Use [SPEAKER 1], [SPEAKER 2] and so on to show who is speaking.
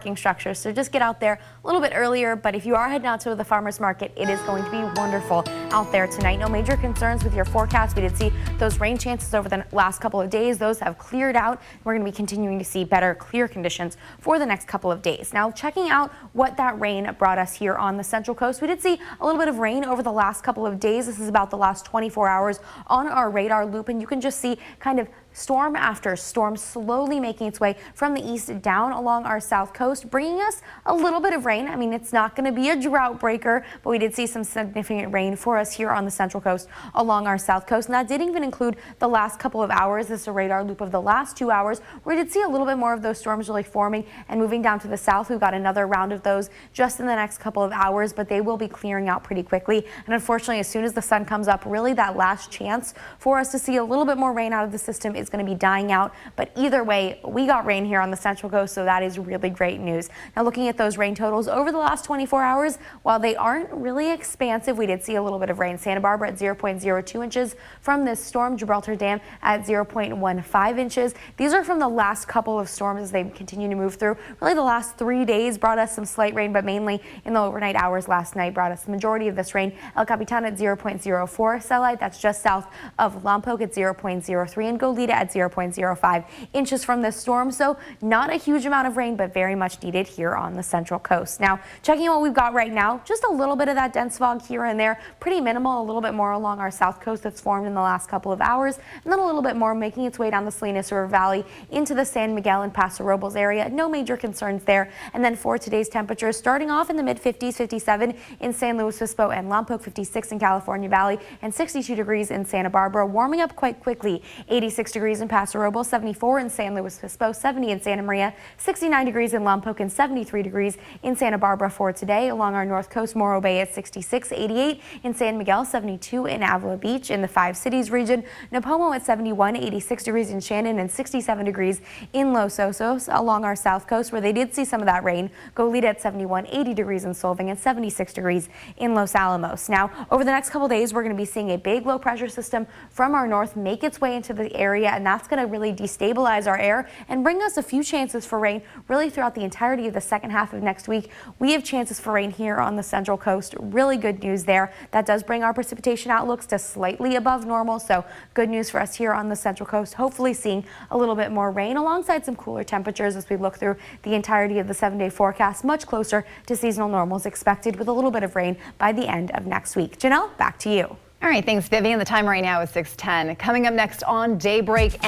[SPEAKER 1] parking structures. So just get out there a little bit earlier. But if you are heading out to the farmers market, it is going to be wonderful out there tonight. No major concerns with your forecast. We did see those rain chances over the last couple of days. Those have cleared out. We're going to be continuing to see better clear conditions for the next couple of days. Now, checking out what that rain brought us here on the Central Coast, we did see a little bit of rain over the last couple of days. This is about the last 24 hours on our radar loop, and you can just see kind of storm after storm slowly making its way from the east down along our south coast, bringing us a little bit of rain. I mean, it's not going to be a drought breaker, but we did see some significant rain for us here on the Central Coast along our south coast. And that didn't even include the last couple of hours. This is a radar loop of the last 2 hours where we did see a little bit more of those storms really forming and moving down to the south. We've got another round of those just in the next couple of hours, but they will be clearing out pretty quickly. And unfortunately, as soon as the sun comes up, really that last chance for us to see a little bit more rain out of the system is going to be dying out. But either way, we got rain here on the Central Coast, so that is really great news. Now, looking at those rain totals over the last 24 hours, while they aren't really expansive, we did see a little bit of rain. Santa Barbara at 0.02 inches from this storm, Gibraltar Dam at 0.15 inches. These are from the last couple of storms as they continue to move through. Really, the last 3 days brought us some slight rain, but mainly in the overnight hours last night brought us the majority of this rain. El Capitan at 0.04, Celite, that's just south of Lompoc at 0.03, and Goleta at 0.05 inches from this storm. So not a huge amount of rain, but very much needed here on the Central Coast. Now, checking what we've got right now, just a little bit of that dense fog here and there, pretty minimal, a little bit more along our south coast that's formed in the last couple of hours, and then a little bit more making its way down the Salinas River Valley into the San Miguel and Paso Robles area. No major concerns there. And then for today's temperatures, starting off in the mid 50s, 57 in San Luis Obispo and Lompoc, 56 in California Valley, and 62 degrees in Santa Barbara, warming up quite quickly. 86 degrees in Paso Robles, 74 in San Luis Obispo, 70 in Santa Maria, 69 degrees in Lompoc, and 73 degrees in Santa Barbara for today. Along our north coast, Morro Bay at 66, 88 in San Miguel, 72 in Avila Beach. In the Five Cities region, Napomo at 71, 86 degrees in Shannon, and 67 degrees in Los Osos. Along our south coast, where they did see some of that rain, Goleta at 71, 80 degrees in Solvang, and 76 degrees in Los Alamos. Now, over the next couple days, we're going to be seeing a big low pressure system from our north make its way into the area, and that's going to really destabilize our air and bring us a few chances for rain really throughout the entirety of the second half of next week. We have chances for rain here on the Central Coast. Really good news there. That does bring our precipitation outlooks to slightly above normal, so good news for us here on the Central Coast. Hopefully seeing a little bit more rain alongside some cooler temperatures as we look through the entirety of the 7-day forecast, much closer to seasonal normals expected with a little bit of rain by the end of next week. Janelle, back to you.
[SPEAKER 2] All right, thanks, Vivian. The time right now is 6:10. Coming up next on Daybreak.